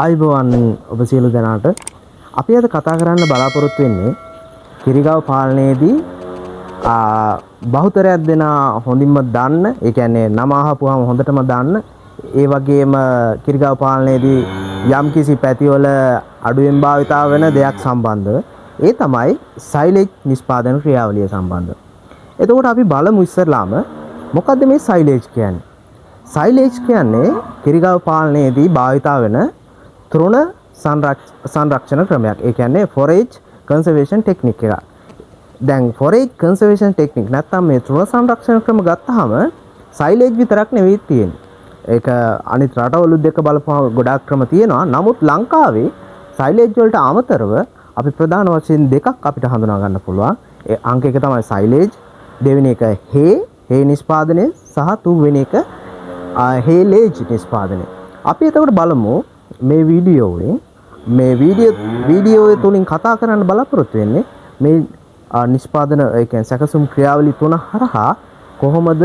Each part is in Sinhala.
ආයුබෝවන් ඔබ සියලු දෙනාට අපි අද කතා කරන්න බලාපොරොත්තු වෙන්නේ කිරිගාව පාලනයේදී බහුතරයක් දෙන හොඳින්ම දන්න ඒ කියන්නේ නම අහපුවාම හොඳටම දන්න ඒ වගේම කිරිගාව පාලනයේදී යම්කිසි පැතිවල අඩුවෙන් භාවිතා වෙන දෙයක් සම්බන්ධව ඒ තමයි සයිලේජ් නිෂ්පාදන ක්‍රියාවලිය සම්බන්ධව. එතකොට අපි බලමු ඉස්සරලාම මොකද්ද මේ සයිලේජ් කියන්නේ? සයිලේජ් කියන්නේ කිරිගාව පාලනයේදී භාවිතා වෙන තෘණ සංරක්ෂණ ක්‍රමයක්. ඒ කියන්නේ forage conservation technique එක. දැන් forage conservation technique නැත්තම් මේ තෘණ සංරක්ෂණ ක්‍රම ගත්තාම සයිලේජ් විතරක් නෙවෙයි තියෙන්නේ. ඒක අනිත් රටවලුත් දෙක බලපුවම ගොඩාක් ක්‍රම තියෙනවා. නමුත් ලංකාවේ සයිලේජ් වලට අමතරව අපි ප්‍රධාන වශයෙන් දෙකක් අපිට හඳුනා ගන්න පුළුවන්. ඒ අංක එක තමයි සයිලේජ්, දෙවෙනි එක හේ නිෂ්පාදනය සහ තුන්වෙනි එක හේලේජ් නිෂ්පාදනය. අපි එතකොට බලමු මේ වීඩියෝ තුලින් කතා කරන්න බලාපොරොත්තු වෙන්නේ මේ නිෂ්පාදන ඒ කියන්නේ සැකසුම් ක්‍රියාවලිය තුන හරහා කොහොමද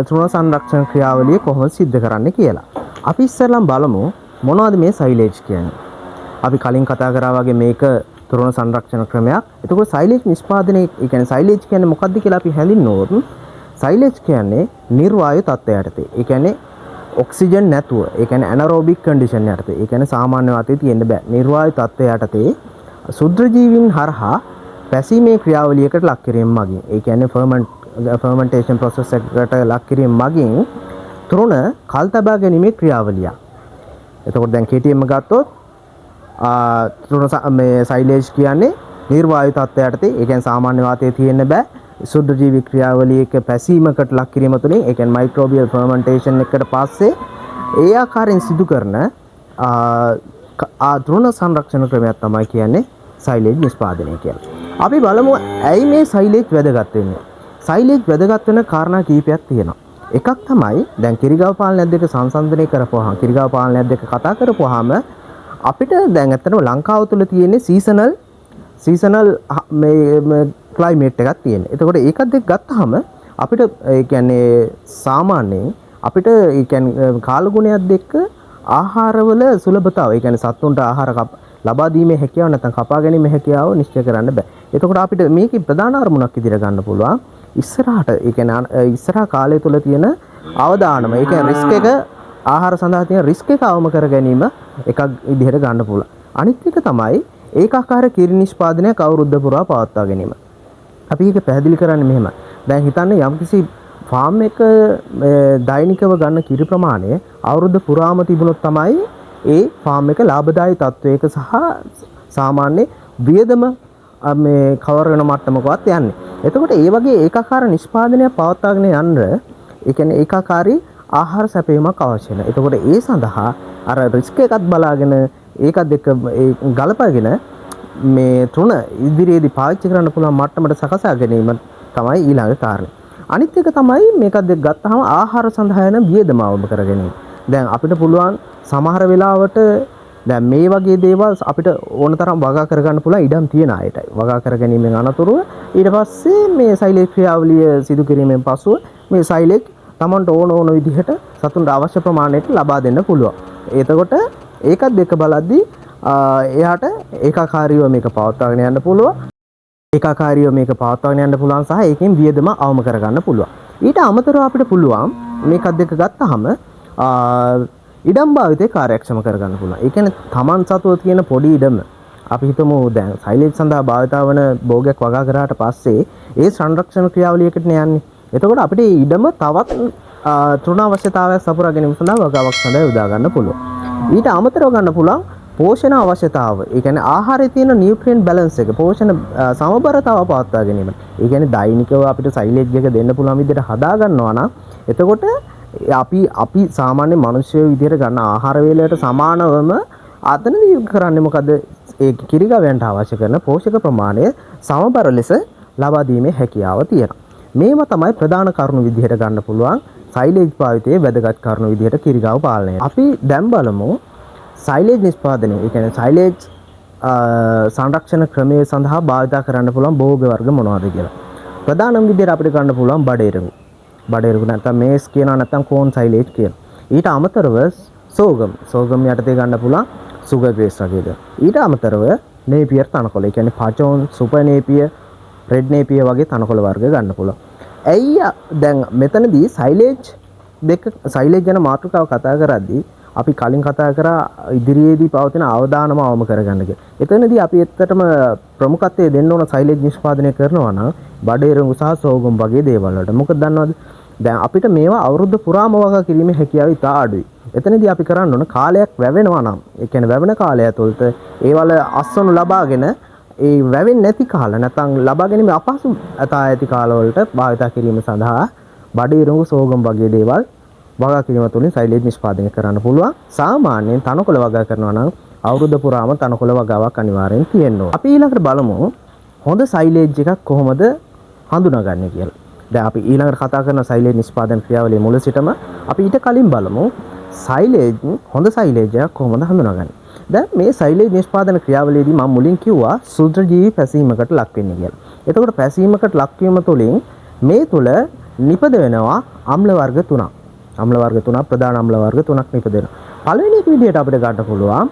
තෘණ සංරක්ෂණ ක්‍රියාවලිය කොහොමද සිද්ධ කරන්නේ කියලා. අපි ඉස්සෙල්ලාම බලමු මොනවද මේ සයිලේජ් කියන්නේ. අපි කලින් කතා කරා වගේ මේක තෘණ සංරක්ෂණ ක්‍රමයක්. එතකොට සයිලේජ් නිෂ්පාදනයේ ඒ කියන්නේ සයිලේජ් කියන්නේ මොකක්ද කියලා අපි හැඳින්වුවොත් සයිලේජ් කියන්නේ නිර්වායු තත්ත්වයට යටතේ. ඒ කියන්නේ ඔක්සිජන් නැතුව, ඒ කියන්නේ ඇනරෝබික් කන්ඩිෂන් යටතේ. ඒ කියන්නේ සාමාන්‍ය වාතයේ තියෙන්න බෑ. නිර්වායු තත්ත්වය යටතේ ශුද්ධ ජීවීන් හරහා පැසීමේ ක්‍රියාවලියකට ලක් කිරීම මගින්, ඒ කියන්නේ ෆර්මන්ටේෂන් ප්‍රොසෙස් එකකට ලක් කිරීම මගින් තෘණ කල් තබා ගැනීමේ ක්‍රියාවලිය. එතකොට දැන් KTM ගත්තොත් තෘණ මේ සයිලේජ් කියන්නේ නිර්වායු තත්ත්වය යටතේ, ඒ කියන්නේ සාමාන්‍ය වාතයේ තියෙන්න බෑ. සුද්ධ ජීවි ක්‍රියාවලියක පැසීමකට ලක් කිරීම තුළින් ඒ කියන්නේ මයික්‍රෝබියල් ෆර්මන්ටේෂන් එකකට පස්සේ ඒ ආකාරයෙන් සිදු කරන තෘණ සංරක්ෂණ ක්‍රමයක් තමයි කියන්නේ සයිලේජ් නිෂ්පාදනය කියලා. අපි බලමු ඇයි මේ සයිලේජ් වැදගත් වෙන්නේ. සයිලේජ් වැදගත් වෙන කාරණා කීපයක් තියෙනවා. එකක් තමයි දැන් කිරිගාව පාලනයක් දෙක සංසන්දනය කරපුවාම කිරිගාව පාලනයක් දෙක කතා කරපුවාම අපිට දැන් ඇත්තටම ලංකාව තුළ තියෙන්නේ සීසනල් මේ ක්ලයිමේට් එකක් තියෙනවා. එතකොට ඒකත් එක්ක ගත්තාම අපිට ඒ කියන්නේ සාමාන්‍යයෙන් අපිට ඒ කියන්නේ කාලගුණයක් එක්ක ආහාරවල සුලභතාවය, ඒ කියන්නේ සත්තුන්ට ආහාර ලබා දීමේ හැකියාව නැත්නම් කපා ගැනීමේ හැකියාව නිශ්චය කරන්න බෑ. එතකොට අපිට මේකේ ප්‍රධාන අරමුණක් විදිහට ගන්න පුළුවන් ඉස්සරහට, ඒ කියන්නේ ඉස්සරහා කාලය තුල තියෙන අවදානම, ඒ කියන්නේ රිස්ක් එක ආහාර සඳහා තියෙන රිස්ක් එක අවම කර ගැනීම එකක් විදිහට ගන්න පුළුවන්. අනිත් එක තමයි ඒකාකාර කිරි නිෂ්පාදනයක් අවුරුද්ද පුරා පවත්වා ගැනීම. අපි ඒක පැහැදිලි කරන්නේ මෙහෙම. දැන් හිතන්න යම්කිසි ෆාම් එක දෛනිකව ගන්න කිරි ප්‍රමාණය අවුරුද්ද පුරාම තිබුණොත් තමයි ඒ ෆාම් එක ලාභදායී තත්වයක සහ සාමාන්‍ය වියදම මේ කවර වෙන මට්ටමකවත් යන්නේ. එතකොට ඒ වගේ ඒකාකාර නිෂ්පාදනයක් පවත්වාගෙන යන්න ඒ කියන්නේ ඒකාකාරී ආහාර සැපයීමක් අවශ්‍ය වෙනවා. එතකොට ඒ සඳහා අර රිස්ක් එකත් බලාගෙන ඒකත් එක්ක ගලපගෙන මේ තෘණ ඉදිරියේදී පාවිච්චි කරන්න පුළුවන් මට්ටමට සකසා ගැනීම තමයි ඊළඟ කාරණේ. අනිත් එක තමයි මේකත් එක්ක ගත්තාම ආහාර සඳහා යන වියදම අවම කර ගැනීම. දැන් අපිට පුළුවන් සමහර වෙලාවට දැන් මේ වගේ දේවල් අපිට ඕන තරම් වගා කරගන්න පුළුවන් ඉඩම් තියෙන අයටයි. වගා කර ගැනීමෙන් අනතුරුව ඊට පස්සේ මේ සයිලේජ් ක්‍රියාවලිය සිදු කිරීමෙන් පසුව මේ සයිලේජ් Tamanට ඕන විදිහට සතුන්ට අවශ්‍ය ප්‍රමාණයට ලබා දෙන්න පුළුවන්. එතකොට ඒකත් දෙක බලද්දී එයාට ඒකාකාරීව මේක පවත්වාගෙන යන්න පුළුවන්. ඒකාකාරීව මේක පවත්වාගෙන යන්න පුළුවන් සහ ඒකෙන් වියදම අවම කරගන්න පුළුවන්. ඊට අමතරව අපිට පුළුවන් මේකත් දෙක ගත්තාම ඉඩම් භාවිතය කාර්යක්ෂම කරගන්න පුළුවන්. ඒ කියන්නේ Taman සතුව තියෙන පොඩි ඉඩම අපි හිතමු දැන් සයිලේජ් සඳහා භාවිතා වන භෝගයක් වගා කරාට පස්සේ ඒ සංරක්ෂණ ක්‍රියාවලියකට යන්නේ. එතකොට අපිට ඉඩම තවත් තෘණ අවශ්‍යතාවයක් සපුරා ගැනීම සඳහා වගාවක් සඳහා යොදා ගන්න පුළුවන්. ඊට අමතරව ගන්න පුළුවන් පෝෂණ අවශ්‍යතාව. ඒ කියන්නේ ආහාරයේ තියෙන නියුට්‍රියන්ට් බැලන්ස් එක, පෝෂණ සමබරතාව පවත්වා ගැනීම. ඒ කියන්නේ දෛනිකව අපිට සයිලේජ් එක දෙන්න පුළුවන් විදිහට හදා ගන්නවා නම් එතකොට අපි සාමාන්‍ය මිනිස්සු විදිහට ගන්න ආහාර වේලයට සමානවම අතනදී කරන්නේ මොකද? ඒ කිරිගවයන්ට අවශ්‍ය කරන පෝෂක ප්‍රමාණය සමබර ලෙස ලබා දීමේ හැකියාව තියෙනවා. මේව තමයි ප්‍රධාන කරුණු විදිහට ගන්න පුළුවන් සයිලේජ් භාවිතයේ වැදගත් කරුණු විදිහට කිරිගාව පාලනය. අපි දැන් බලමු සයිලේජ් නිෂ්පාදනය. ඒ කියන්නේ සයිලේජ් සංරක්ෂණ ක්‍රමයේ සඳහා භාවිත කරන්න පුළුවන් භෝග වර්ග මොනවද කියලා. ප්‍රධානම විදිහට අපිට ගන්න පුළුවන් බඩේරුඟු. බඩේරුඟු නැත්නම් මේස් කියනවා, නැත්නම් කෝන් සයිලේජ් කියනවා. ඊට අමතරව සෝගම් යටතේ ගන්න පුළුවන් සුගර් ග්‍රේස් වගේද. ඊට අමතරව නේපියර් තනකොළ. ඒ කියන්නේ පචෝන්, සුපර් නේපියර්, රෙඩ් නේපියර් වගේ තනකොළ වර්ග ගන්න පුළුවන්. ඇයි දැන් මෙතනදී සයිලේජ් ගැන මාතෘකාව කතා කරද්දී අපි කලින් කතා කරා ඉදිරියේදී පවතින අවදානම අවම කරගන්න කියලා. එතනදී අපි ඇත්තටම ප්‍රමුඛත්වය දෙන්න ඕන සයිලේජ් නිෂ්පාදනය කරනවා නම් බඩේරුඟු සහ සෝගම් වගේ දේවල් වලට. මොකද දන්නවද? දැන් අපිට මේවා අවුරුද්ද පුරාම වගා කිරීමේ හැකියාව ඉතා අඩුයි. එතනදී අපි කරන්න ඕන කාලයක් වැවෙනවා නම්, ඒ කියන්නේ වැවෙන කාලය ඇතුළත ඒවල අස්වනු ලබාගෙන ඒ වැවෙන්නේ නැති කාල නැත්නම් ලබා ගැනීම අපහසු ඇති කාලවලට භාවිත කිරීම සඳහා බඩේරුඟු සෝගම් වගේ දේවල් වගා කිරීම තුළින් සයිලේජ් නිෂ්පාදනය කරන්න පුළුවන්. සාමාන්‍යයෙන් තනකොළ වගා කරනවා නම් අවුරුද්ද පුරාම තනකොළ වගාවක් අනිවාර්යෙන් තියෙන්න ඕන. අපි ඊළඟට බලමු හොඳ සයිලේජ් එකක් කොහොමද හඳුනාගන්නේ කියලා. දැන් අපි ඊළඟට කතා කරන සයිලේජ් නිෂ්පාදන ක්‍රියාවලිය මුල සිටම අපි ඊට කලින් බලමු හොඳ සයිලේජ් එකක් කොහොමද හඳුනාගන්නේ. දැන් මේ සයිලේජ් නිෂ්පාදන ක්‍රියාවලියේදී මම මුලින් කිව්වා සුද්ධජීවී පැසීමකට ලක් වෙන්නේ කියලා. එතකොට පැසීමකට ලක්වීම තුළින් මේ තුල නිපද වෙනවා අම්ල වර්ග තුනක්. ප්‍රධාන අම්ල වර්ග තුනක් නිපදෙනවා. පළවෙනි එක විදිහට අපිට ගන්න පුළුවන්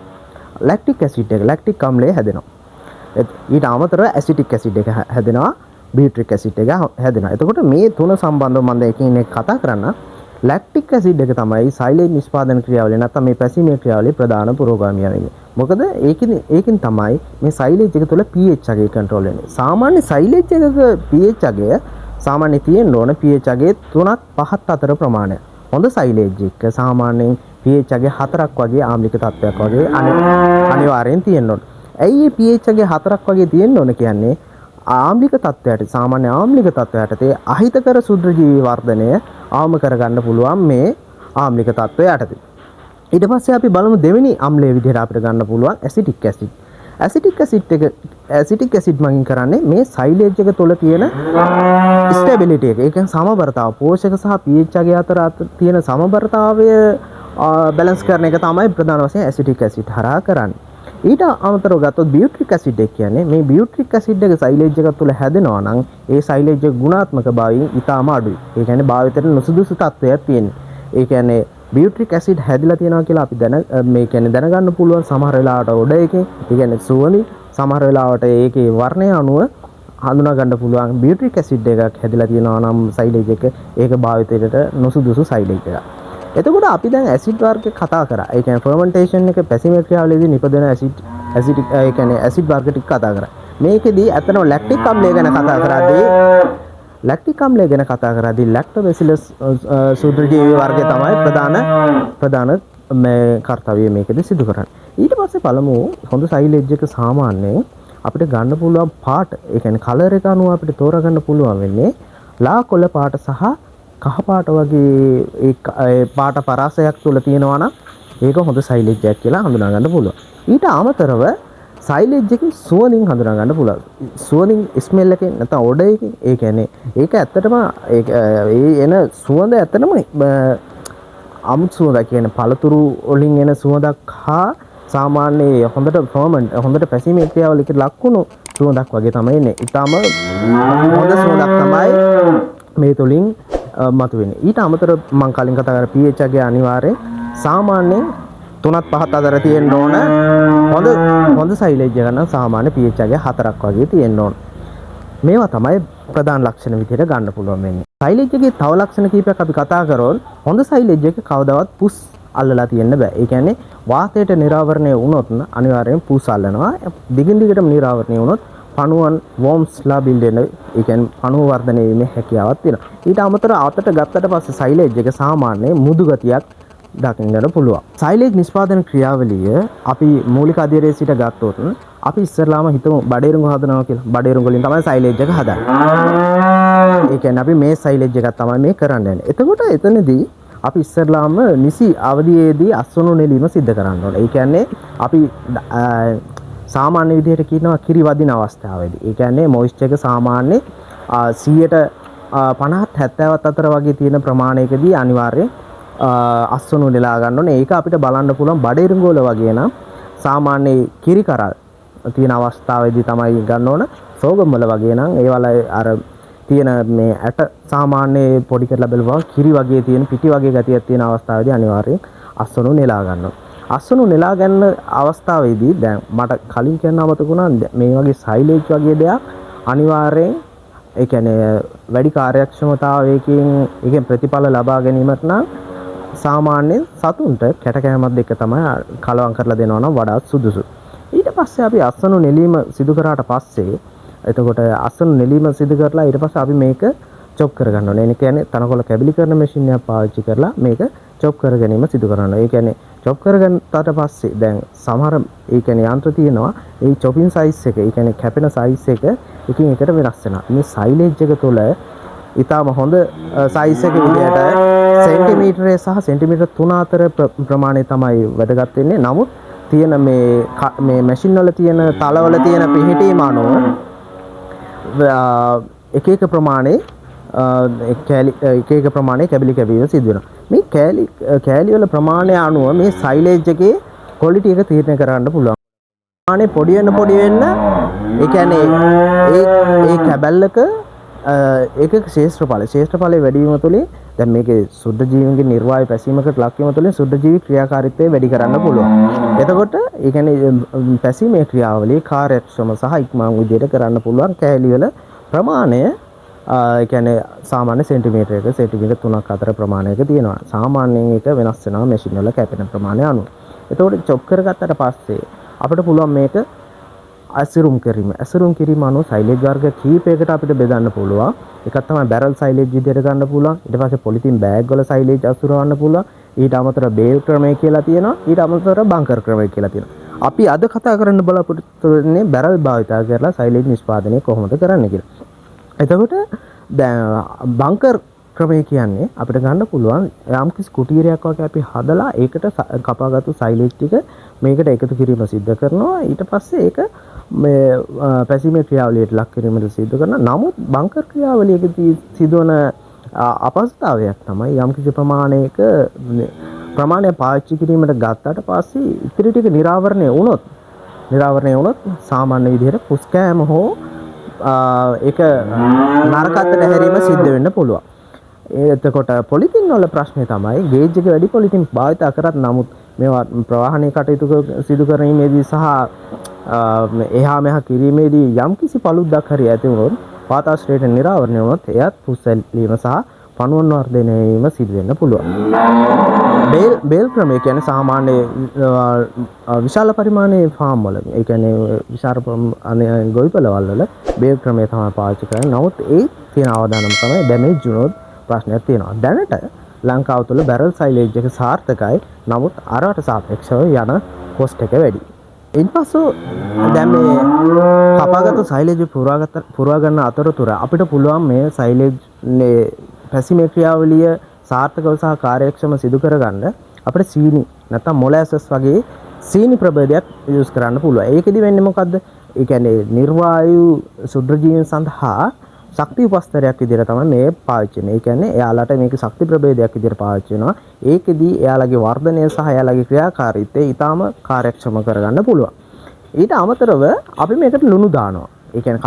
ලැක්ටික් ඇසිඩ් එක, ලැක්ටික් අම්ලය හැදෙනවා. ඊට අමතරව ඇසිටික් ඇසිඩ් එක හැදෙනවා, බියුට්‍රික් ඇසිඩ් එක හැදෙනවා. එතකොට මේ තුන සම්බන්ධව මම දැන් එකින් එක කතා කරන්න. ලැක්ටික් ඇසිඩ් එක තමයි සයිලේජ් නිෂ්පාදන ක්‍රියාවලිය නැත්නම් මේ පැසීමේ ක්‍රියාවලියේ ප්‍රධාන පුරෝගාමියා වෙන්නේ. මොකද ඒකෙන් තමයි මේ සයිලේජ් එක තුළ pH අගය කන්ට්‍රෝල් වෙන්නේ. සාමාන්‍ය සයිලේජ් එකක pH අගය සාමාන්‍ය තියෙන්න ඕන pH අගයේ 3ත් 5ත් අතර ප්‍රමාණය. හොඳ සයිලේජ් එක සාමාන්‍යයෙන් pH අගය 4ක් වගේ ආම්ලික තත්ත්වයක් වගේ අනිවාර්යෙන් තියෙන්න ඕන. ඇයි මේ pH අගය 4ක් වගේ තියෙන්න ඕන කියන්නේ? ආම්ලික තත්ත්වයට සාමාන්‍ය ආම්ලික තත්ත්වයට අහිතකර සුද්ධජීවී වර්ධනය අවම කරගන්න පුළුවන් මේ ආම්ලික තත්ත්වය යටතේ. ඊට පස්සේ අපි බලමු දෙවෙනි අම්ලයේ විදිහට අපිට ගන්න පුළුවන් ඇසිටික් ඇසිඩ්. ඇසිටික් ඇසිඩ් මගින් කරන්නේ මේ සයිලේජ් එක තුළ තියෙන ස්ටැබිලිටි එක. ඒ කියන්නේ සමබරතාව, පෝෂක සහ pH අගය අතර තියෙන සමබරතාවය බැලන්ස් කරන එක තමයි ප්‍රධාන වශයෙන් ඇසිටික් ඇසිඩ් හරහා කරන්නේ. ඊට අමතරව ගත්තොත් බියුට්‍රික් ඇසිඩ් එක කියන්නේ මේ බියුට්‍රික් ඇසිඩ් එක සයිලේජ් එක තුළ හැදෙනවා නම් ඒ සයිලේජ් එක ගුණාත්මක භාවයෙන් ඉතාම අඩුයි. ඒ කියන්නේ භාවිතයට නුසුදුසු තත්ත්වයක් තියෙනවා. ඒ කියන්නේ බියුට්‍රික් ඇසිඩ් හැදිලා තියෙනවා කියලා අපි දැනගන්න පුළුවන් සමහර වෙලාවට උඩ එකේ. ඒ කියන්නේ සුවඳි සමහර වෙලාවට ඒකේ වර්ණය අනුව හඳුනා ගන්න පුළුවන් බියුට්‍රික් ඇසිඩ් එකක් හැදිලා තියෙනවා නම් සයිලේජ් එක ඒක භාවිතයට නුසුදුසු සයිලේජ් එකක්. එතකොට අපි දැන් ඇසිඩ් වර්ග කතා කරා. ඒ කියන්නේ ෆර්මන්ටේෂන් එක පැසීමේ ක්‍රියාවලියේදී නිපදෙන ඇසිඩ් ඒ කියන්නේ ඇසිඩ් වර්ග ටික කතා කරා. මේකෙදී ඇත්තටම ලැක්ටික් අම්ලය ගැන කතා කරද්දී ලැක්ටෝබැසිලස් සුද්ධජීවී වර්ගය තමයි ප්‍රධාන මේ කාර්යය මේකෙදී සිදු කරන්නේ. ඊට පස්සේ බලමු හොඳ සයිලේජ් එක සාමාන්‍යයෙන් අපිට ගන්න පුළුවන් පාට, ඒ කියන්නේ කලර් එක අනුව අපිට තෝරා ගන්න පුළුවන් වෙන්නේ ලා කොළ පාට සහ කහ පාට වගේ ඒ පාට පරාසයක් තුල තියෙනවා නම් ඒක හොඳ සයිලේජ් එකක් කියලා හඳුනා ගන්න පුළුවන්. ඊට අමතරව සයිලේජ් එකේ සුවඳින් හඳුනා ගන්න පුළුවන්. සුවඳින් ස්මෙල් එකෙන් නැත්නම් ඔඩ එකෙන් ඒ කියන්නේ ඒක ඇත්තටම ඒ එන සුවඳ ඇත්තටම අමුතු සුවඳක් කියන්නේ පළතුරු වලින් එන සුවඳක් හා සාමාන්‍ය හොඳට පැසීමේ ක්‍රියාවලියකට ලක්වුණු සුවඳක් වගේ තමයි එන්නේ. ඊටම හොඳ සුවඳක් තමයි මේ තුලින් මතුවෙන්නේ. ඊට අමතරව මම කලින් කතා කරා pH අගය අනිවාර්යෙන් සාමාන්‍යයෙන් 3ත් 5ත් අතර තියෙන්න ඕන. හොඳ සයිලේජ් එක නම් සාමාන්‍ය pH අගය 4ක් වගේ තියෙන්න ඕන. මේවා තමයි ප්‍රධාන ලක්ෂණ විදිහට ගන්න පුළුවන් වෙන්නේ. සයිලේජ් එකේ තව ලක්ෂණ කීපයක් අපි කතා කරොත් හොඳ සයිලේජ් එක කවදාවත් පුස් අල්ලලා තියෙන්න බෑ. ඒ කියන්නේ වාතයට නිරාවරණය වුණොත් අනිවාර්යෙන් පුස් අල්ලනවා. දිගින් දිගටම නිරාවරණය වුණොත් පණුවන් වෝම්ස්ලා බිල්ඩ් වෙන, ඒ කියන්නේ පණුව වර්ධනය වීමේ හැකියාවක් තියෙනවා. ඊට අමතරව අතට ගත්තට පස්සේ සයිලේජ් එක සාමාන්‍ය මුදු ගතියක් දකින්නට පුළුවන්. සයිලේජ් නිෂ්පාදන ක්‍රියාවලිය අපි මූලික අධ්‍යයනයේ සිට ගත්තොත් අපි ඉස්සරලාම හිතමු බඩේරුඟු හදනවා කියලා. බඩේරුඟු වලින් තමයි සයිලේජ් එක හදන්නේ. ඒ කියන්නේ අපි මේ සයිලේජ් එකක් තමයි මේ කරන්න යන්නේ. එතකොට එතනදී අපි ඉස්සරලාම නිසි අවධියේදී අස්වනු නෙලීම සිද්ධ කරන්න ඕනේ. ඒ කියන්නේ අපි සාමාන්‍ය විදිහට කියනවා කිරි වදින අවස්ථාවේදී. ඒ කියන්නේ මොයිස්චර් එක සාමාන්‍ය 150ත් 70ත් අතර වගේ තියෙන ප්‍රමාණයකදී අනිවාර්යෙන් අස්වනු නෙලා ගන්න ඕනේ. ඒක අපිට බලන්න පුළුවන් බඩේරුඟු වල වගේ නම් සාමාන්‍ය කිරි කරල් තියෙන අවස්ථාවේදී තමයි ගන්න ඕන. සෝගම් වල වගේ නම් ඒවල අර තියෙන මේ ඇට සාමාන්‍ය පොඩි කරලා බලපුවා කිරි වගේ තියෙන පිටි වගේ ගතියක් තියෙන අවස්ථාවේදී අනිවාර්යෙන් අස්වනු නෙලා ගන්නවා. අස්වනු නෙලා ගන්න අවස්ථාවේදී දැන් මට කලින් කියන්න අමතක වුණා මේ වගේ සයිලේජ් වගේ දෙයක් අනිවාර්යෙන් ඒ කියන්නේ වැඩි කාර්යක්ෂමතාවයකින් ඒකෙන් ප්‍රතිඵල ලබා ගැනීමට නම් සාමාන්‍යයෙන් සතුන්ට කැටකෑමක් දෙක තමයි කලවම් කරලා දෙනවා නම් වඩාත් සුදුසු. ඊට පස්සේ අපි අස්වනු නෙලීම සිදු කරාට පස්සේ එතකොට අස්වනු නෙලීම සිදු කරලා ඊට පස්සේ අපි මේක චොප් කරගන්න ඕනේ. ඒ කියන්නේ තනකොළ කැබලි කරන මැෂින් එකක් පාවිච්චි කරලා මේක චොප් කර ගැනීම සිදු කරනවා. ඒ කියන්නේ චොප් කරගන්නට පස්සේ දැන් සමහර ඒ කියන්නේ යන්ත්‍ර තියෙනවා. ඒ චොපින් සයිස් එක, ඒ කියන්නේ කැපෙන සයිස් එක එකින් එකට වෙනස් වෙනවා. මේ සයිලේජ් එක තුළ ඊටම හොඳ සයිස් එක විදියට සෙන්ටිමීටරය සහ සෙන්ටිමීටර 3-4 ප්‍රමාණය තමයි වැදගත් වෙන්නේ. නමුත් තියෙන මේ මැෂින් වල තියෙන තලවල තියෙන පිහිටීම අනුව එක එක ප්‍රමාණය කැබලි කැවීම සිදු වෙනවා. මේ කෑලි වල ප්‍රමාණය අනුව මේ සයිලේජ් එකේ ක්වොලිටි එක තීරණය කරන්න පුළුවන්. ප්‍රමාණය පොඩි වෙන්න ඒ කියන්නේ ඒ කැබල්ලක ඒක ශේෂ්ත්‍රඵලයේ වැඩි වීම තුළින් දැන් මේකේ සුද්ධ ජීවීන්ගේ නිර්වායු පැසීමකට ලක් වීම තුළින් සුද්ධ ජීවී ක්‍රියාකාරීත්වය වැඩි කරන්න පුළුවන්. එතකොට ඒ කියන්නේ පැසීමේ ක්‍රියාවලියේ කාර්යක්ෂම සහ ඉක්මන් විදිහට කරන්න පුළුවන් කෑලි වල ප්‍රමාණය ඒ කියන්නේ සාමාන්‍ය සෙන්ටිමීටරයක සෙන්ටිමීටර 3-4 ප්‍රමාණයක තියෙනවා. සාමාන්‍යයෙන් ඒක වෙනස් වෙනවා මැෂින් වල කැපෙන ප්‍රමාණය අනුව. එතකොට චොප් කරගත්තට පස්සේ අපිට පුළුවන් මේක ඇසුරුම් කිරීම අනුව සයිලේජ් වර්ග කීපයකට අපිට බෙදන්න පුළුවන්. එකක් තමයි බැරල් සයිලේජ් විදිහට ගන්න පුළුවන්. ඊට පස්සේ පොලිතින් බෑග් වල සයිලේජ් අසුරවන්න පුළුවන්. ඊට අමතරව බේල් ක්‍රමය කියලා තියෙනවා. ඊට අමතරව බංකර් ක්‍රමය කියලා තියෙනවා. අපි අද කතා කරන්න බලාපොරොත්තු වෙන්නේ බැරල් භාවිතා කරලා සයිලේජ් නිෂ්පාදනය කොහොමද කරන්නේ කියලා. එතකොට දැන් බංකර් ක්‍රමය කියන්නේ අපිට ගන්න පුළුවන් යම්කිසි කුටීරයක් වගේ අපි හදලා ඒකට කපාගත්තු සයිලේජ් ටික මේකට එකතු කිරීම සිද්ධ කරනවා. ඊට පස්සේ ඒක මේ පැසීමේ ක්‍රියාවලියට ලක් කිරීමට සිදු කරනවා. නමුත් බංකර් ක්‍රියාවලියකදී සිදුවන අපහසුතාවයක් තමයි යම්කිසි ප්‍රමාණය පාවිච්චි කිරීමට ගත්තට පස්සේ ඉතිරි ටික නිරාවරණය වුණොත් සාමාන්‍ය විදිහට පුස්කෑම හෝ ඒක නරකත්තට හැරීම සිද්ධ වෙන්න පුළුවන්. එතකොට පොලිතින් වල ප්‍රශ්නේ තමයි ගේජ් එක වැඩි පොලිතින් භාවිත කරත් නමුත් මේවා ප්‍රවාහනයේ කටයුතු සිදු කිරීමේදී සහ එහා මෙහා කිරීමේදී යම්කිසි පළුද්දක් හරි ඇති වුණොත් වාතාශ්‍රයට නිරාවරණය වුණොත් එයත් පුස්සැලීම සහ පණුවන් වර්ධනය වීම සිදු වෙන්න පුළුවන්. බේල් ක්‍රමය කියන්නේ සාමාන්‍ය විශාල පරිමාණයේ ෆාම් වල ඒ කියන්නේ විශාල ගොවිපළවල් වල බේල් ක්‍රමය තමයි පාවිච්චි කරන්නේ. නමුත් ඒ තියෙන අවදානම තමයි ඩැමේජ් වුණොත් ප්‍රශ්නයක් තියෙනවා. දැනට ලංකාව තුළ බැරල් සයිලේජ් එක සාර්ථකයි. නමුත් අරවට සාපේක්ෂව යන කොස්ට් එක වැඩි. ඉන්පසු දැන් මේ කපාගත්තු සයිලේජ් පුරවා ගන්න අතරතුර අපිට පුළුවන් මේ සයිලේජ් පැසීමේ ක්‍රියාවලිය සාර්ථකව සහ කාර්යක්ෂම සිදු කරගන්න අපිට සීනි නැත්නම් මොලැසස් වගේ සීනි ප්‍රභේදයක් යූස් කරන්න පුළුවන්. ඒකෙදි වෙන්නේ මොකද්ද? ඒ කියන්නේ නිර්වායු සුද්ධ ජීවීන් සඳහා ශක්ති උපස්තරයක් විදිහට තමයි මේ පාවිච්චි වෙන්නේ. ඒ කියන්නේ එයාලට මේක ශක්ති ප්‍රභේදයක් විදිහට පාවිච්චි වෙනවා. ඒකෙදි එයාලගේ වර්ධනය සහ එයාලගේ ක්‍රියාකාරීත්වය ඊටාම කාර්යක්ෂම කරගන්න පුළුවන්. ඊට අමතරව අපි මේකට ලුණු දානවා. ඒ කියන්නේ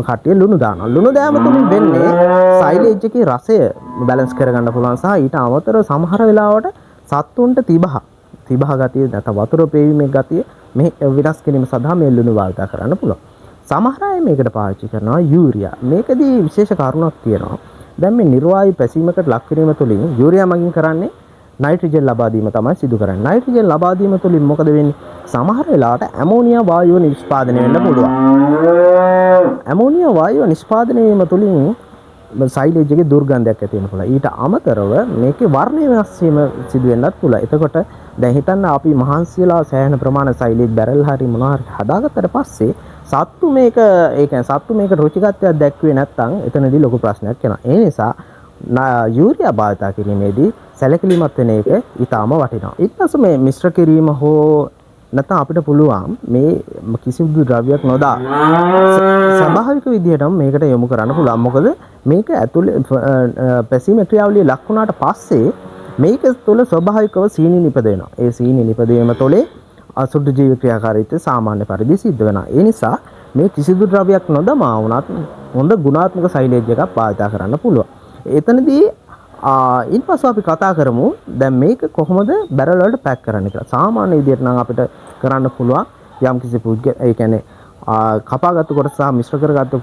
කට්ටිය ලුණු දානවා. ලුණු දෑම තුලින් වෙන්නේ සයිලේජ් එකේ රසය බැලන්ස් කරගන්න පුළුවන් සහ ඊට අමතරව සමහර වෙලාවට සත්තුන්ට තිබහ ගතිය නැත්නම් වතුර පේවීමේ ගතිය මේ විනාශ කිරීම සඳහා මේ ලුණු භාවිත කරන්න පුළුවන්. සමහර අය මේකට පාවිච්චි කරනවා යූරියා. මේකදී විශේෂ කාරණාවක් තියෙනවා. දැන් මේ නිර්වායු පැසීමකට ලක් කිරීම තුළින් යූරියා මගින් කරන්නේ නයිට්‍රජන් ලබා දීම තමයි සිදු කරන්නේ. නයිට්‍රජන් ලබා දීම තුළින් මොකද වෙන්නේ? සමහර වෙලාවට ඇමෝනියා වායුව නිෂ්පාදනය වෙන්න පුළුවන්. ඇමෝනියා වායුව නිෂ්පාදනය වීම තුළින් සයිලේජ් එකේ දුර්ගන්ධයක් ඇති වෙන්න පුළුවන්. ඊට අමතරව මේකේ වර්ණය වෙනස් වීම සිදු වෙන්නත් පුළුවන්. එතකොට දැන් හිතන්න අපි මහන්සියලා සෑහෙන ප්‍රමාණ සයිලේජ් බැරල් හරි මොනවා හරි හදාගත්තට පස්සේ සත්තු මේක රුචිකත්වයක් දැක්ුවේ නැත්නම් එතනදී ලොකු ප්‍රශ්නයක් වෙනවා. ඒ නිසා යූරියා භාවිත කිරීමේදී සැලකිලිමත් වෙන එක ඊටාම වටිනවා. ඊට පස්සේ මේ මිශ්‍ර කිරීම හෝ නැත්නම් අපිට පුළුවන් මේ කිසිදු ද්‍රව්‍යයක් නොදා ස්වභාවික විදිහටම මේකට යොමු කරන්න පුළුවන්. මොකද මේක ඇතුලේ පැසීමේ ක්‍රියාවලිය ලක් වුණාට පස්සේ මේක තුළ ස්වභාවිකව සීනි නිපදවෙනවා. ඒ සීනි නිපදවීම තුළේ අසුද්ධ ජීව ක්‍රියාකාරීත්වය සාමාන්‍ය පරිදි සිද්ධ වෙනවා. ඒ නිසා මේ කිසිදු ද්‍රව්‍යයක් නොදමා වුණත් හොඳ ගුණාත්මක සයිලේජ් එකක් භාවිත කරන්න පුළුවන්. එතනදී ඉන්පස්සේ අපි කතා කරමු දැන් මේක කොහොමද බැරල් වලට පැක් කරන්න කියලා. සාමාන්‍ය විදිහට නම් අපිට කරන්න පුළුවන් යම්කිසි ඒ කියන්නේ කපාගත්තු කොටස සහ මිශ්‍ර කරගත්තු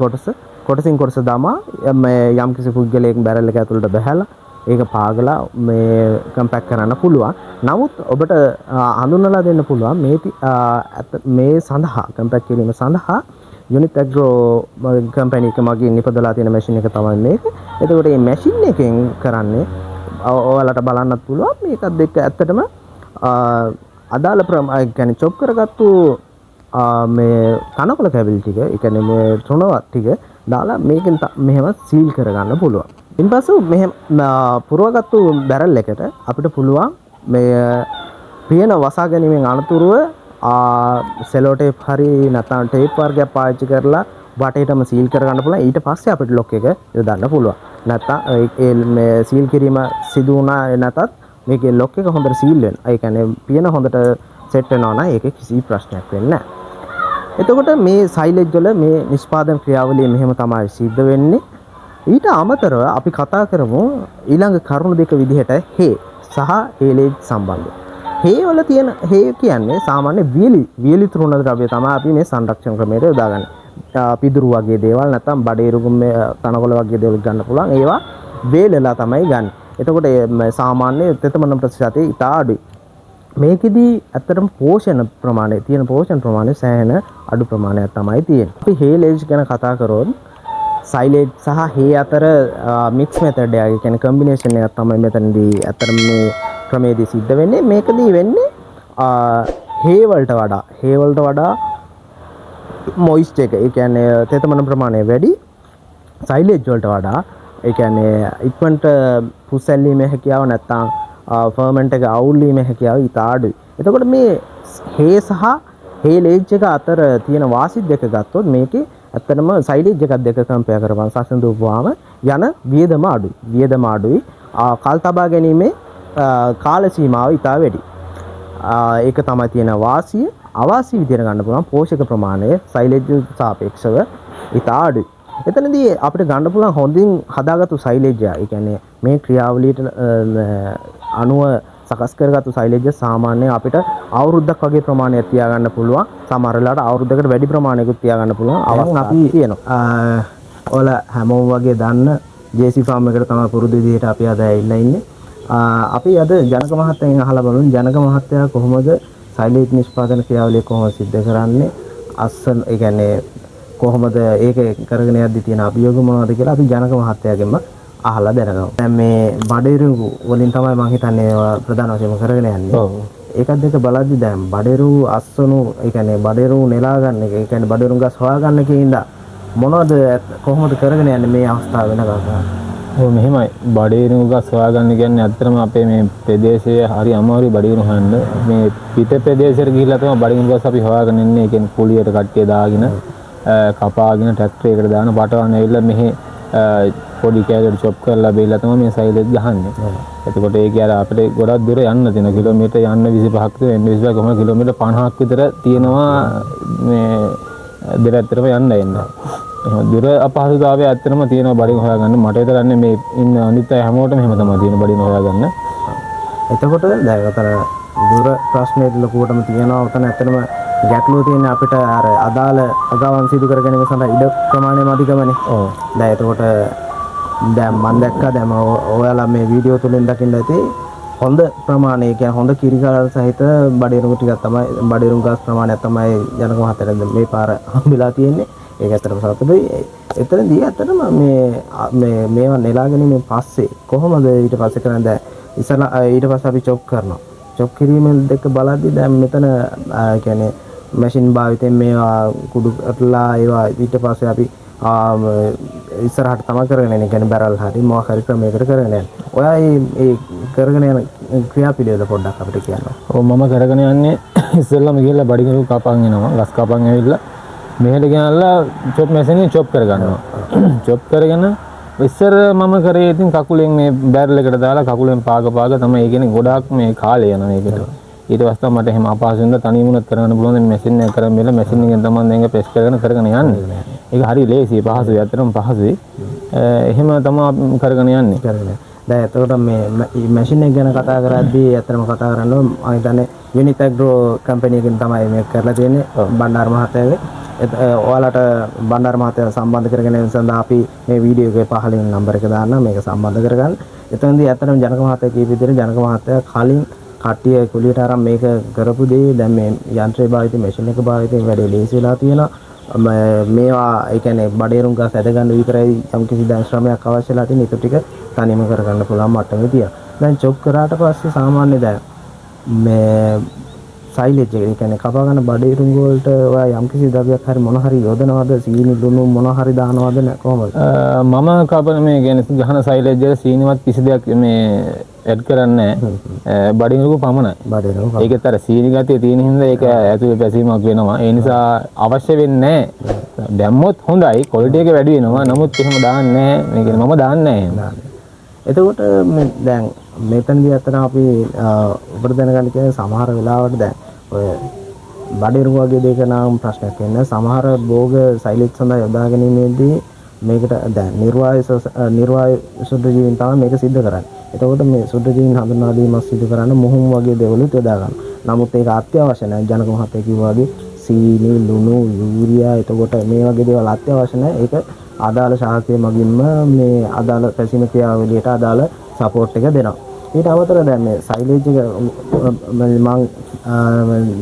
කොටසින් කොටස දාමා මේ යම්කිසි පුද්ගලයෙක් බැරල් එක ඇතුළට බහැලා ඒක පාගලා මේ කම්පැක් කරන්න පුළුවන්. නමුත් ඔබට හඳුන්වලා දෙන්න පුළුවන් මේ සඳහා කම්පැක් කිරීම සඳහා යුනිත් ඇග්‍රෝ කම්පැනි එක මගින් නිපදවලා තියෙන මැෂින් එක තමයි මේක. එතකොට මේ මැෂින් එකෙන් කරන්නේ ඔයාලට බලන්නත් පුළුවන් මේකත් එක්ක ඇත්තටම අදාළ يعني චොප් කරගත්තු මේ තනකොළ කැබලි ටික ඒ කියන්නේ මේ තෘණවත් ටික දාලා මේකෙන් මෙහෙම සීල් කරගන්න පුළුවන්. ඉන්පස්සෙ මෙහෙම පුරවගත්තු බැරල් එකට අපිට පුළුවන් මේ පියන වසා ගැනීමෙන් අනතුරුව සෙලෝ ටේප් හරි නැත්නම් ටේප් වර්ගයක් පාවිච්චි කරලා වටේටම සීල් කරගන්න පුළුවන්. ඊට පස්සේ අපිට ලොක් එක යොදන්න පුළුවන්. නැත්නම් මේ සීල් කිරීම සිදු වුණා නැතත් මේකේ ලොක් එක හොඳට සීල් වෙනවා. ඒ කියන්නේ පියන හොඳට සෙට් වෙනවා නම් ඒකේ කිසි ප්‍රශ්නයක් වෙන්නේ නැහැ. එතකොට මේ සයිලේජ් වල මේ නිෂ්පාදන ක්‍රියාවලිය මෙහෙම තමයි සිද්ධ වෙන්නේ. ඊට අමතරව අපි කතා කරමු ඊළඟ කරුණු දෙක විදිහට හේ සහ හේලේජ් සම්බන්ධය. හේ වල තියෙන හේ කියන්නේ සාමාන්‍ය වියලි තෘණ ද්‍රව්‍ය තමයි අපි මේ සංරක්ෂණ ක්‍රමයට යොදාගන්නේ. පිදුරු වගේ දේවල් නැත්නම් බඩේරුගම් තනකොළ වගේ දේවල් ගන්න පුළුවන්. ඒවා වේලලා තමයි ගන්න. එතකොට සාමාන්‍ය තෙතමන ප්‍රතිශතය ඉතා අඩුයි. මේකෙදී ඇත්තටම පෝෂණ ප්‍රමාණය සෑහෙන අඩු ප්‍රමාණයක් තමයි තියෙන්නේ. අපි හේලේජ් ගැන කතා කරොත් සයිලේජ් සහ හේ අතර මික්ස් මෙතඩ් එක කියන්නේ කම්බිනේෂන් එකක් තමයි මෙතනදී ඇත්තටම මේ ක්‍රමයේදී සිද්ධ වෙන්නේ. මේකදී වෙන්නේ හේ වලට වඩා මොයිස්ච් එක ඒ කියන්නේ තෙතමන ප්‍රමාණය වැඩි. සයිලේජ් වලට වඩා ඒ කියන්නේ ඉක්මනට පුස්සැල්ලීමේ හැකියාව නැත්තම් ෆර්මන්ට් එක අවුල් වීමේ හැකියාව ඉතා අඩුයි. එතකොට මේ හේ සහ හේලේජ් එක අතර තියෙන වාසි දෙක ගත්තොත් මේකේ ඇත්තටම සයිලේජ් එකක් දෙක කම්පෙයාර් කරපුවාම සසඳුවාම යන වියදම අඩුයි. කල් තබා ගැනීමේ කාල සීමාව ඉතා වැඩි. ඒක තමයි තියෙන වාසිය. අවාසි විදිහට ගන්න පුළුවන් පෝෂක ප්‍රමාණය සයිලේජ් සාපේක්ෂව ඉතා අඩුයි. එතනදී අපිට ගන්න පුළුවන් හොඳින් හදාගත්තු සයිලේජ් එක. ඒ කියන්නේ මේ ක්‍රියාවලියට අනුව සකස් කරගත්තු සයිලේජ් සාමාන්‍ය අපිට අවුරුද්දක් වගේ ප්‍රමාණයක් තියාගන්න පුළුවන්. සමහර වෙලාවට අවුරුද්දකට වැඩි ප්‍රමාණයකුත් තියාගන්න පුළුවන්. අවස්ථා අපි තියෙනවා. ඔයාලා හැමෝම වගේ දන්න JC ෆාම් එකට තමයි පුරුදු විදිහට අපි අද ඇවිල්ලා ඉන්නේ. අපි අද ජනක මහත්තයාගෙන් අහලා බලමු ජනක මහත්තයා කොහොමද සයිලේජ් නිෂ්පාදන ක්‍රියාවලිය කොහොමද සිද්ධ කරන්නේ? ඒ කියන්නේ කොහොමද ඒක කරගෙන යද්දි තියෙන අභියෝග මොනවද කියලා අපි ජනක මහත්තයාගෙන්ම අහලා දැනගමු. දැන් මේ බඩේරු වලින් තමයි මම හිතන්නේ ප්‍රධාන වශයෙන්ම කරගෙන යන්නේ. ඔව්. ඒකත් දෙක බලද්දි දැන් බඩේරු අස්වනු ඒ කියන්නේ බඩේරු නෙලා ගන්න එක ඒ කියන්නේ බඩේරු ගස් හොයා ගන්න කින්ද මොනවද කොහොමද කරගෙන යන්නේ මේ අවස්ථාව වෙනකම්? ඔව් මෙහෙමයි. බඩේරු ගස් හොයා ගන්න කියන්නේ ඇත්තටම අපේ මේ ප්‍රදේශයේ හරි අමාරුයි බඩේරු හොයන්න. මේ පිට ප්‍රදේශයට ගිහිල්ලා තමයි බඩේරු ගස් අපි හොයාගෙන ඉන්නේ. ඒ කියන්නේ කුලියට කට්ටිය දාගෙන කපාගෙන ට්‍රැක්ටරයකට දාන බටවන්න ඇවිල්ලා මෙහි පොඩි කෑල්ලට චොප් කරලා බෙල්ලා තමයි මේ සයිලේජ් ගහන්නේ. එතකොට ඒක යාර අපිට ගොඩක් දුර යන්න තියෙනවා. කිලෝමීටර් යන්න 25ක් 25 කොහොම කිලෝමීටර් 50ක් විතර තියෙනවා මේ දෙපැත්තටම යන්න එන්න. දුර අපහසුතාවය ඇත්තටම තියෙනවා බඩින් හොයාගන්න. මට විතරක් මේ ඉන්න අනිත් අය හැමෝටම එහෙම තමයි තියෙන බඩින් හොයාගන්න. එතකොට දැන් අතන දුර ප්‍රශ්නේ ලොකුවටම තියෙනවා. උතන ඇත්තටම ගැටලුව තියෙන්නේ අපිට අර අදාළ අගාවන් සිදු කර ගැනීම සඳහා ඉඩ ප්‍රමාණය මදිකමනේ. ඔව්. දැන් එතකොට දැන් මම දැක්කා දැන් ඔයාලා මේ වීඩියෝ තුලින් දකින්න ඇති හොඳ ප්‍රමාණය කියන්නේ හොඳ කිරිකලල් සහිත බඩේරුම් ටිකක් තමයි බඩේරුම් ගස් ප්‍රමාණයක් තමයි ජනක මහත්තයාට මේ පාර හම්බෙලා තියෙන්නේ. ඒක ඇත්තටම සතුටුයි. එතනදී ඇත්තටම මේවා නෙලා ගැනීමෙන් පස්සේ කොහොමද ඊට පස්සේ කරන්නේ දැන් ඉස්සලා ඊට පස්සේ අපි චොප් කරනවා. චොප් කිරීමෙන් දෙක බලද්දි දැන් මෙතන කියන්නේ මැෂින් භාවිතයෙන් මේවා කුඩු කරලා ඒවා ඊට පස්සේ අපි ඉස්සරහට තමයි කරගෙන යන්නේ. කියන්නේ බැරල් හරි මොකක් හරි ක්‍රමයකට කරගෙන යන්නේ. ඔයා මේ කරගෙන යන ක්‍රියාපිළිවෙල පොඩ්ඩක් අපිට කියන්න. ඔව් මම කරගෙන යන්නේ ඉස්සෙල්ලාම ගිහලා බඩිකරු කපන් එනවා. ගස් කපන් ඇවිල්ලා මෙහෙට ගෙනල්ලා චොප් මැෂිනේ චොප් කරගන්නවා. චොප් කරගෙන ඉස්සර මම කරේ ඉතින් කකුලෙන් මේ බැරල් එකට දාලා කකුලෙන් පාග තමයි ඒ කියන්නේ ගොඩාක් මේ කාලය යන මේකට. ඊට පස්සේ මට එහෙම අපහසු වෙනද තනියම උනත් කරන්න පුළුවන්. දැන් මැෂින් එක කරන් මෙල මැෂින් එකෙන් තමයි දැන් ප්‍රෙස් කරගෙන යන්නේ. ඒක හරි ලේසියි පහසුයි. ඇත්තටම පහසුයි. එහෙම තමයි කරගෙන යන්නේ. දැන් එතකොට මේ මැෂින් එක ගැන කතා කරද්දී ඇත්තටම කතා කරන්න මම හිතන්නේ යුනික් ඇග්‍රෝ කම්පැනි එකෙන් තමයි මේක කරලා තියෙන්නේ බණ්ඩාර මහත්තයාගේ. ඔයාලට බණ්ඩාර මහත්තයා සම්බන්ධ කරගෙන යන සඳහා අපි මේ වීඩියෝ එකේ පහලින් නම්බර එක දාන්න මේක සම්බන්ධ කරගන්න. එතනදී ඇත්තටම ජනක මහත්තයා කියපු විදිහට ජනක මහත්තයා කලින් කට්ටිය කුලියට අරන් මේක කරපු දේ දැන් මේ යන්ත්‍රය භාවිත මැෂින් එක භාවිතයෙන් වැඩේ ලේසි වෙලා තියෙනවා. මේවා ඒ කියන්නේ බඩේරුම් ගස් ඇද ගන්න විතරයි යම් කිසි දැන් ශ්‍රමයක් අවශ්‍යලා තියෙන ඒක ටික තනියම කරගන්න පුළුවන් මට්ටමේ තියෙනවා. දැන් චොක් කරාට පස්සේ සාමාන්‍ය දැන් මේ සයිලේජ් එක ඒ කියන්නේ කපා ගන්න බඩේරුම් වලට ඔයා යම් කිසි ද්‍රව්‍යයක් හරි මොන හරි යොදනවද සීනි ලුණු මොන හරි දානවද කොහොමද? මම කපන මේ කියන්නේ ගහන සයිලේජ් එක සීනිවත් කිසි දෙයක් මේ ඇඩ් කරන්නේ නැහැ. බඩිනුක පමණයි. බඩේරුම් ඒකත් අර සීනි ගතිය තියෙන හින්දා ඒක ඇතුලේ පැසීමක් වෙනවා. ඒ නිසා අවශ්‍ය වෙන්නේ නැහැ. දැම්මොත් හොඳයි. ක්වොලිටි එක වැඩි වෙනවා. නමුත් එහෙම දාන්නේ නැහැ. මේ කියන්නේ මම දාන්නේ නැහැ. එතකොට දැන් මෙතනදී අතන අපි ඔබට දැනගන්න කියන්නේ සමහර වෙලාවට දැන් ඔය බඩේරුම් වගේ දෙයක නම් ප්‍රශ්නයක් වෙන්නේ සමහර භෝග සයිලේජ් සඳහා යොදා ගැනීමේදී මේකට දැන් නිර්වාය සුද්ධ ජීවීන් තමයි මේක සිද්ධ කරන්නේ. එතකොට මේ සුද්ධ ජීවීන් හඳුනා දීමක් සිදු කරන්න මුහුම් වගේ දේවලුත් යොදා ගන්නවා. නමුත් ඒක අත්‍යවශ්‍ය නැහැ. ජනක මහත්තයා කිව්වා වගේ සීනි ලුණු යූරියා එතකොට මේ වගේ දේවල් අත්‍යවශ්‍ය නැහැ. ඒක අදාළ ශාස්ත්‍රය මගින්ම මේ අදාළ පැසීම ක්‍රියාවලියට අදාළ සපෝට් එක දෙනවා. ඊට අමතරව දැන් මේ සයිලේජ් එක මම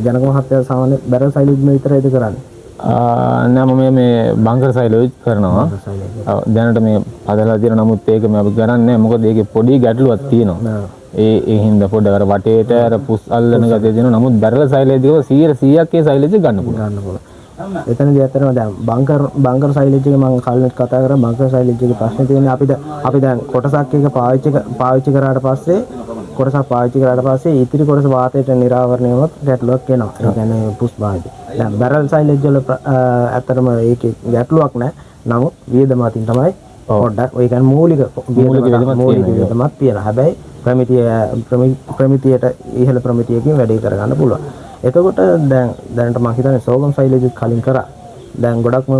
ජනක මහත්තයා සාමාන්‍ය බැරල් සයිලේජ් විතරයිද කරන්නේ? නෑ මම මේ බංකර් සයිලේජ් කරනවා. ඔව් දැනට මේ අදලා තියෙන නමුත් ඒක මම අපි කරන්නේ නෑ. මොකද ඒකේ පොඩි ගැටලුවක් තියෙනවා. ඒ හින්දා පොඩ්ඩක් අර වටේට අර පුස් අල්ලන ගතිය තියෙනවා. නමුත් බැරල් සයිලේජ් එක 100%ක් ඒ සයිලේජ් එක ගන්න පුළුවන්. එතනදී ඇත්තටම දැන් බංකර් සයිලේජ් එක මම කලින් කතා කරා බංකර් සයිලේජ් එකේ ප්‍රශ්නේ තියෙන්නේ අපි දැන් කොටසක් එක පාවිච්චි කරාට පස්සේ කොටසක් පාවිච්චි කරාට පස්සේ ඉතිරි කොටස වාතයට නිරාවරණය වුණොත් ගැටලුවක් එනවා. ඒ කියන්නේ පුස් භාවිතය. දැන් බැරල් සයිලේජ් වල ඇත්තටම ඒකේ ගැටලුවක් නැහැ. නමුත් වියදම අතින් තමයි පොඩ්ඩක් ඒ කියන්නේ මූලික වියදමක් තියෙනවා. හැබැයි ප්‍රමිතියට ඉහළ ප්‍රමිතියකින් වැඩේ කරගන්න පුළුවන්. එතකොට දැනට මම හිතන්නේ සෝගම් සයිලේජ් කලින් කරා. දැන් ගොඩක්ම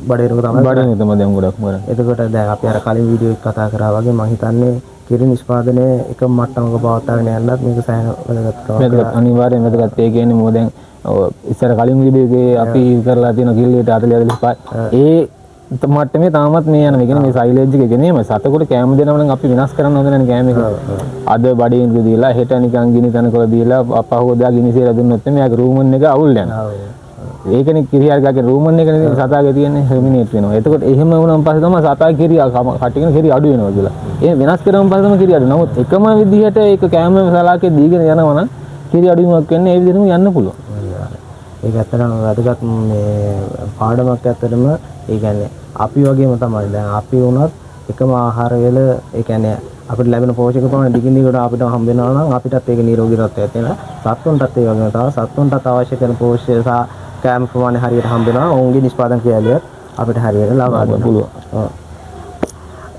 බඩේරුම තමයි දැන් ගොඩක්ම කරන්නේ. එතකොට දැන් අපි අර කලින් වීඩියෝ එක කතා කරා වගේ මම හිතන්නේ කිරි නිෂ්පාදනය එක මට්ටමක පවත්වාගෙන යන්නත් මේක සෑහෙන වැදගත්. අනිවාර්යයෙන් වැදගත්. ඒ කියන්නේ මොකද දැන් ඉස්සර කලින් වීඩියෝ එකේ අපි කරලා තියෙන කිල්ලේට 40 45 ඒ මට්ටමේ තාමත් මේ යනවා. ඒ කියන්නේ මේ සයිලේජ් එක කියන්නේ මේ සතකොට කැම දෙනව නම් අපි වෙනස් කරන්න හොඳ නැහැ කැම එක. අද බඩේන් දීලා හෙට නිකන් ගිනි තනකොළ දීලා අපහුවදා ගිනි සේර දුන්නොත් මේක රූමන් එක අවුල් යනවා. ඒකනේ කිරියාගේ රූමන් එකනේ සතාගේ තියෙන්නේ හෙමිනේට් වෙනවා. එතකොට එහෙම වුණාන් පස්සේ තමයි සතාගේ කිරියා කටිගෙන කිරිය අඩු වෙනවා කියලා. ඒ වෙනස් කරාන් පස්සේ තමයි කිරිය අඩු. නමුත් එකම විදිහට ඒක කැම සලාකේ දීගෙන යනවා නම් කිරිය අඩුවීමක් වෙන්නේ ඒ විදිහටම යන්න පුළුවන්. ඒක ඇත්තටම වැදගත් මේ පාඩමක් ඇත්තටම ඒ කියන්නේ අපි වගේම තමයි දැන් අපි වුණත් එකම ආහාර වේල ඒ කියන්නේ අපිට ලැබෙන පෝෂක ප්‍රමාණය දිගින් දිගට අපිට හම්බ වෙනවා නම් අපිටත් ඒක නිරෝගී තත්ත්වයක් තියෙනවා. සත්තුන්ටත් ඒ වගේම තමයි සත්තුන්ටත් අවශ්‍ය කරන පෝෂ්‍ය සහ කැම ප්‍රමාණය හරියට හම්බ වෙනවා. ඔවුන්ගේ නිෂ්පාදන ක්‍රියාවලියත් අපිට හරියට ලබා ගන්න පුළුවන්. ඔව්.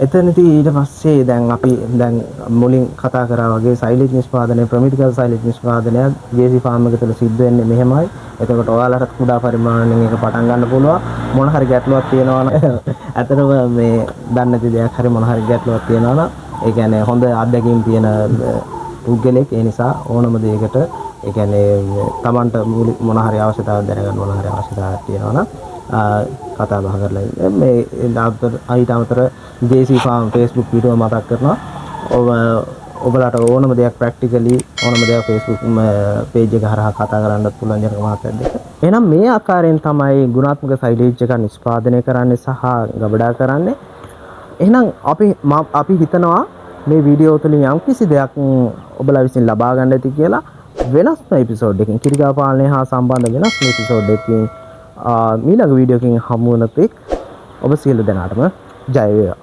එතනදී ඊට පස්සේ දැන් අපි දැන් මුලින් කතා කරා වගේ සයිලේජ් නිෂ්පාදනය ප්‍රමිතිකල් සයිලේජ් නිෂ්පාදනය ජේසි ෆාම් එක තුළ සිද්ධ වෙන්නේ මෙහෙමයි. එතකොට ඔයාලට කුඩා පරිමාණයෙන් ඒක පටන් ගන්න පුළුවන්. මොන හරි ගැටලුවක් තියෙනවා නම් ඇත්තටම මේ දන්නේ නැති දෙයක් හරි මොන හරි ගැටලුවක් තියෙනවා නම් ඒ කියන්නේ හොඳ අත්දැකීම් තියෙන පුද්ගලෙක් ඒ නිසා ඕනම දෙයකට ඒ කියන්නේ Tamanට මොන හරි අවශ්‍යතාවයක් දැනගන්න මොන හරි අවශ්‍යතාවයක් තියෙනවා නම් කතා බහ කරලා මේ ඊට අමතර JC Farm Facebook වීඩියෝ මතක් කරනවා. ඔබලාට ඕනම දෙයක් ප්‍රැක්ටිකලි ඕනම දෙයක් Facebook page එක හරහා කතා කරන්නත් පුළුවන් ජනක මහත්තයත් එක්ක. එහෙනම් මේ ආකාරයෙන් තමයි ගුණාත්මක සයිලේජ් එක නිෂ්පාදනය කරන්නේ සහ ගබඩා කරන්නේ. එහෙනම් අපි හිතනවා මේ වීඩියෝ තුළින් යම් කිසි දෙයක් ඔබලා විසින් ලබා ගන්න ඇති කියලා වෙනස්ම එපිසෝඩ් එකකින් කිරිගාව පාලනය හා සම්බන්ධ වෙනස් එපිසෝඩ් එකකින් ඊළඟ වීඩියෝ එකකින් හමු වෙනතෙක් ඔබ සියලු දෙනාටම ජය වේවා.